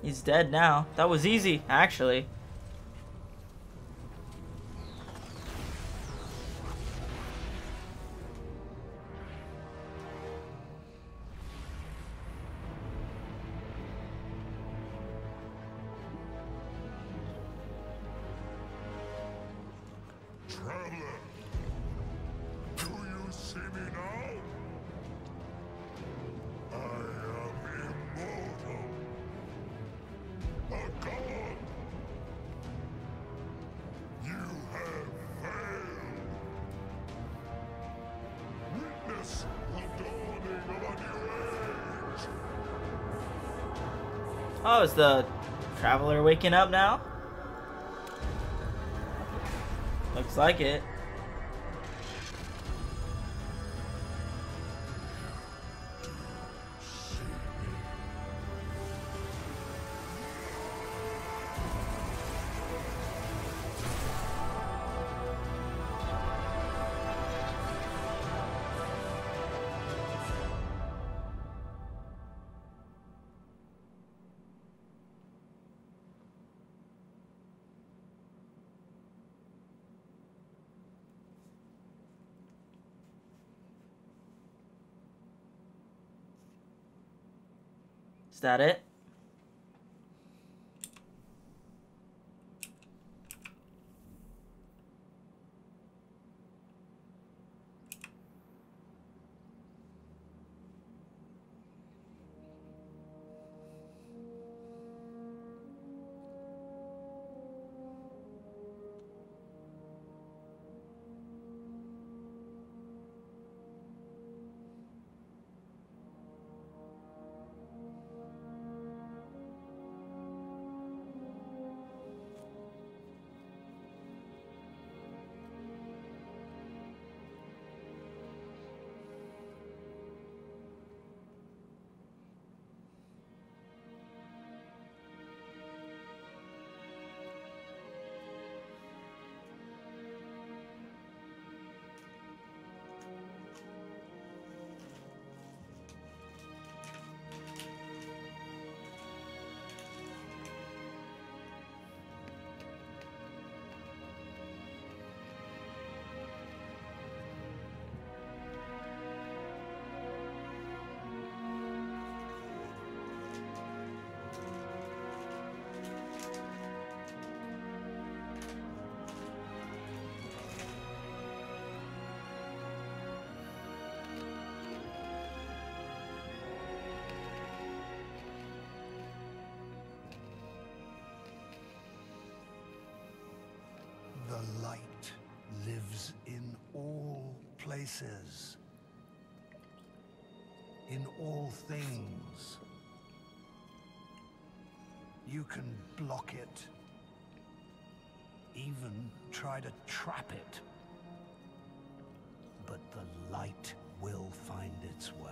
He's dead now. That was easy, actually. Traveler, do you see me now? I am immortal. A god. You have failed. Witness the dawning of a new age. Oh, is the traveler waking up now? Looks like it. Is that it? The light lives in all places, in all things. You can block it, even try to trap it, but the light will find its way.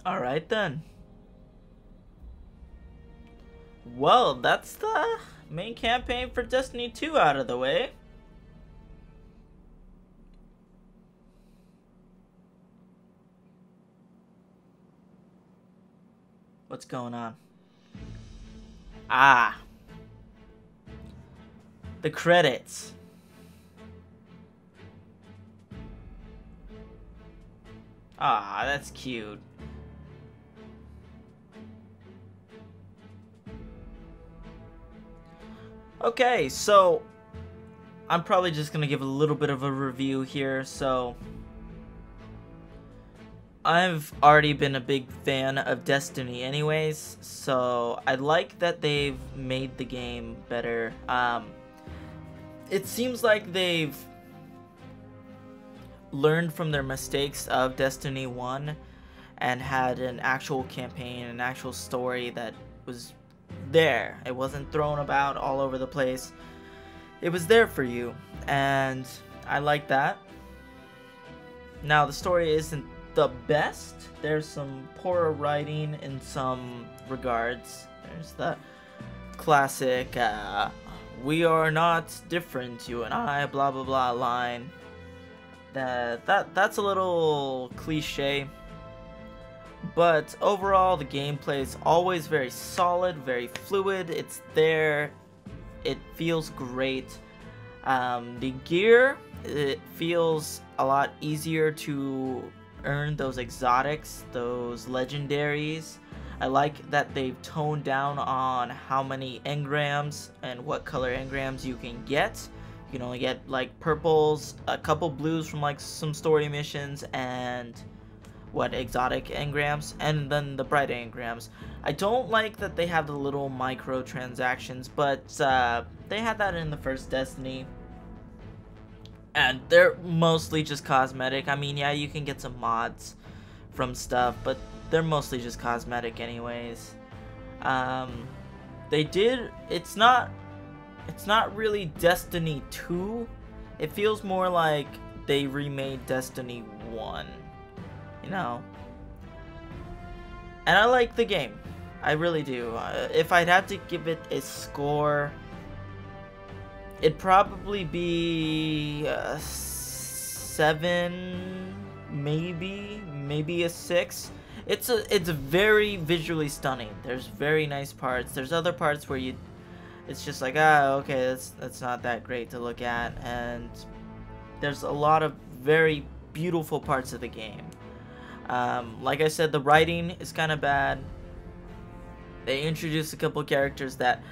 Alright then. Well, that's the main campaign for Destiny 2 out of the way. What's going on? Ah. The credits. Ah, that's cute. Okay, so I'm probably just gonna give a little bit of a review here. So I've already been a big fan of Destiny anyways, so I like that they've made the game better. It seems like they've learned from their mistakes of Destiny 1 and had an actual campaign, an actual story that was there. It wasn't thrown about all over the place. It was there for you, and I like that. Now, the story isn't the best. There's some poor writing in some regards. There's the classic we are not different, you and I, blah blah blah line. That's a little cliche, but overall the gameplay is always very solid, very fluid. It's there, it feels great. The gear, it feels a lot easier to earn those exotics, those legendaries. I like that they've toned down on how many engrams and what color engrams you can get. You can only get like purples, a couple blues from like some story missions, and what, exotic engrams, and then the bright engrams. I don't like that they have the little microtransactions, but they had that in the first Destiny, and they're mostly just cosmetic. I mean, yeah, you can get some mods from stuff, but they're mostly just cosmetic anyways. It's not really Destiny 2. It feels more like they remade Destiny 1, you know. And I like the game, I really do. If I'd have to give it a score, it'd probably be a 7, maybe a 6. It's very visually stunning. There's very nice parts. There's other parts where it's just like, okay, that's not that great to look at, and there's a lot of very beautiful parts of the game. Like I said, the writing is kind of bad. They introduced a couple characters that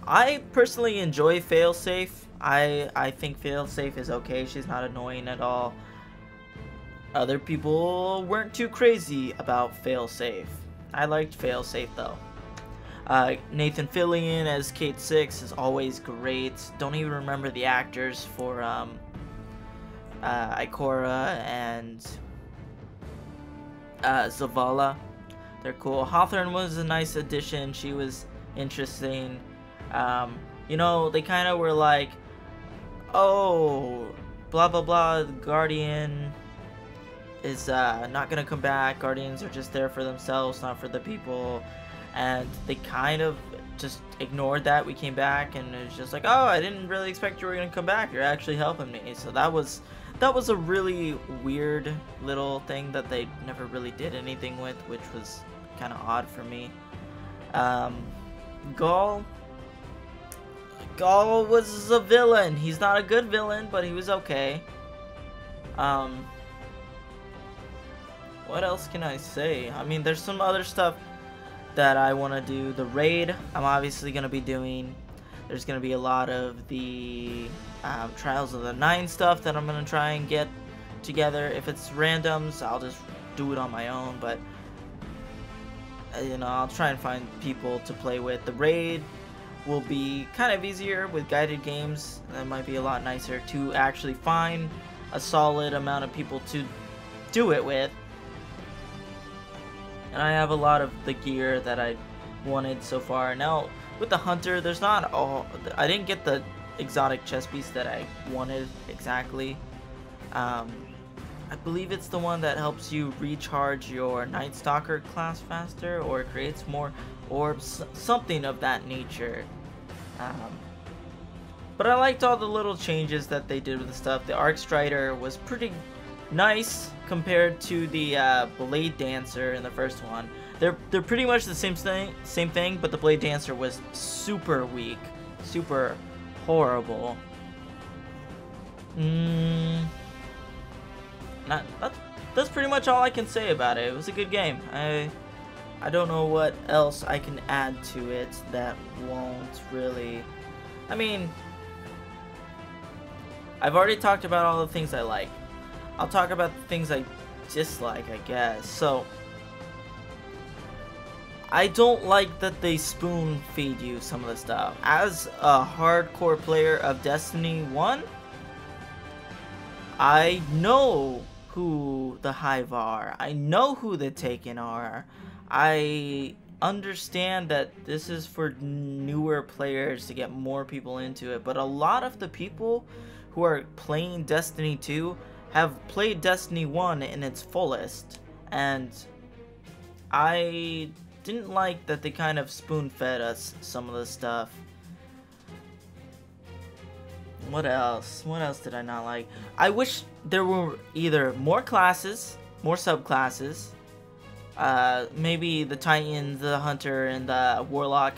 I personally enjoy. Failsafe, I think Failsafe is okay. She's not annoying at all. Other people weren't too crazy about Failsafe. I liked Failsafe though. Nathan Fillion as Kate 6 is always great. Don't even remember the actors for Ikora and Zavala. They're cool. Hawthorne was a nice addition. She was interesting. You know, they kind of were like, oh, blah blah blah, the Guardian is not gonna come back. Guardians are just there for themselves, not for the people. And they kind of just ignored that. We came back and it was just like, oh, I didn't really expect you were gonna come back. You're actually helping me. So that was a really weird little thing that they never really did anything with, which was kind of odd for me. Gaul was a villain. He's not a good villain, but he was okay. What else can I say? I mean, there's some other stuff that I want to do. The raid, I'm obviously going to be doing. There's going to be a lot of the Trials of the Nine stuff that I'm going to try and get together. If it's randoms, I'll just do it on my own, but you know, I'll try and find people to play with. The raid will be kind of easier with guided games. That might be a lot nicer to actually find a solid amount of people to do it with. And I have a lot of the gear that I wanted so far. Now, with the Hunter, there's not all... I didn't get the exotic chest piece that I wanted exactly. I believe it's the one that helps you recharge your Night Stalker class faster, or creates more orbs, something of that nature. But I liked all the little changes that they did with the stuff. The Arc Strider was pretty nice compared to the Blade Dancer in the first one. They're pretty much the same thing, but the Blade Dancer was super weak, super horrible. That's pretty much all I can say about it. It was a good game. I don't know what else I can add to it that won't really... I mean, I've already talked about all the things I like. I'll talk about the things I dislike, I guess. So, I don't like that they spoon feed you some of the stuff. As a hardcore player of Destiny 1, I know who the Hive are. I know who the Taken are. I understand that this is for newer players to get more people into it, but a lot of the people who are playing Destiny 2 have played Destiny 1 in its fullest, and I didn't like that they kind of spoon-fed us some of the stuff. What else? What else did I not like? I wish there were either more classes, more subclasses. Maybe the Titan, the Hunter, and the Warlock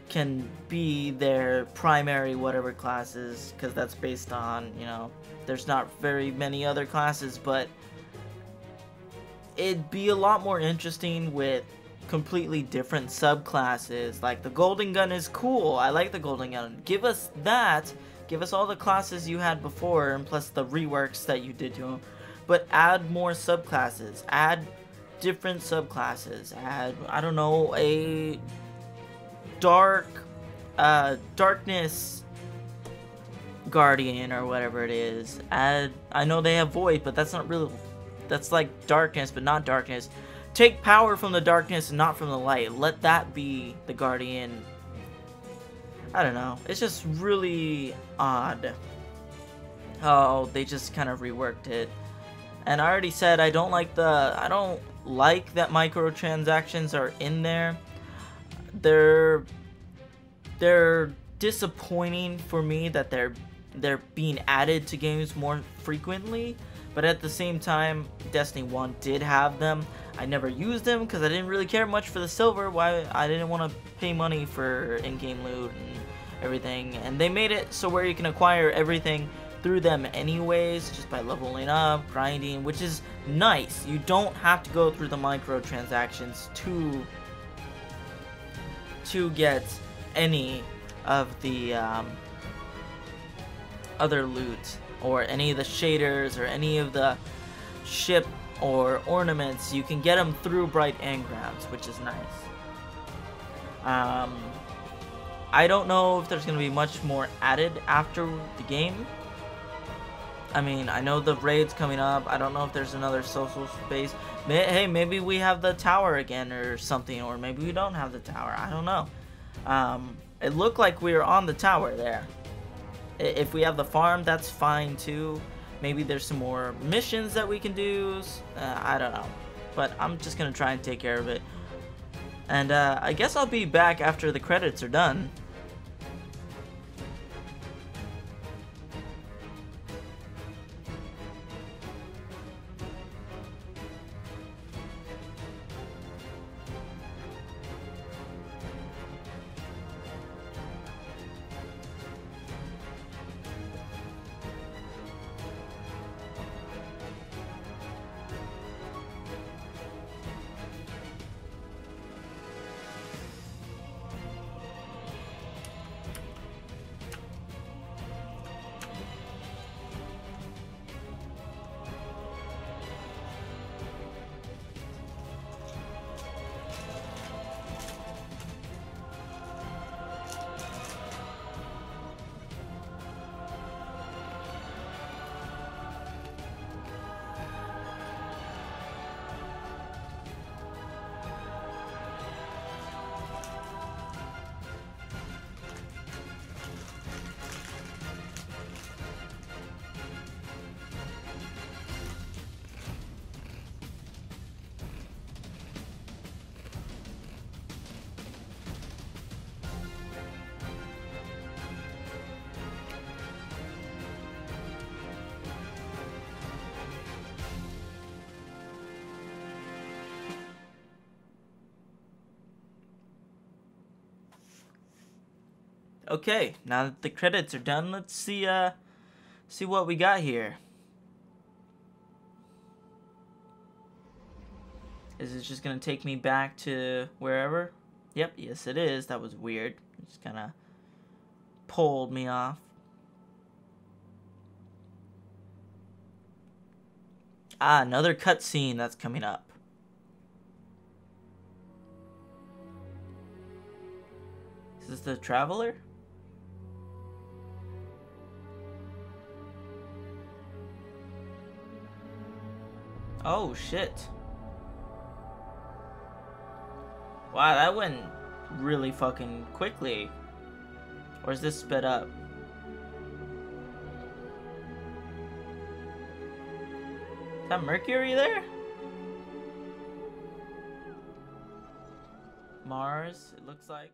can be their primary whatever classes, because that's based on, you know, there's not very many other classes, but it'd be a lot more interesting with completely different subclasses. Like the Golden Gun is cool. I like the Golden Gun. Give us that. Give us all the classes you had before, and plus the reworks that you did to them. But add more subclasses. Add different subclasses. Add, I don't know, a darkness guardian or whatever it is. Add, I know they have void, but that's not really, that's like darkness but not darkness. Take power from the darkness and not from the light. Let that be the guardian. I don't know, it's just really odd how they just kind of reworked it. And I already said I don't like that microtransactions are in there. They're disappointing for me that they're being added to games more frequently, but at the same time, Destiny 1 did have them. I never used them because I didn't really care much for the silver. Why? I didn't want to pay money for in-game loot and everything, and they made it so where you can acquire everything through them anyways, just by leveling up, grinding, which is nice. You don't have to go through the microtransactions to get any of the other loot, or any of the shaders, or any of the ship or ornaments. You can get them through Bright Engrams, which is nice. I don't know if there's going to be much more added after the game. I mean, I know the raid's coming up. I don't know if there's another social space. Hey, maybe we have the tower again or something, or maybe we don't have the tower. I don't know. It looked like we were on the tower there. If we have the farm, that's fine too. Maybe there's some more missions that we can do. I don't know. But I'm just going to try and take care of it. And I guess I'll be back after the credits are done. Okay, now that the credits are done, let's see what we got here. Is it just gonna take me back to wherever? Yep, yes it is. That was weird. It just kinda pulled me off. Ah, another cutscene that's coming up. Is this the Traveler? Oh shit. Wow, that went really fucking quickly. Or is this sped up? Is that Mercury there? Mars, it looks like.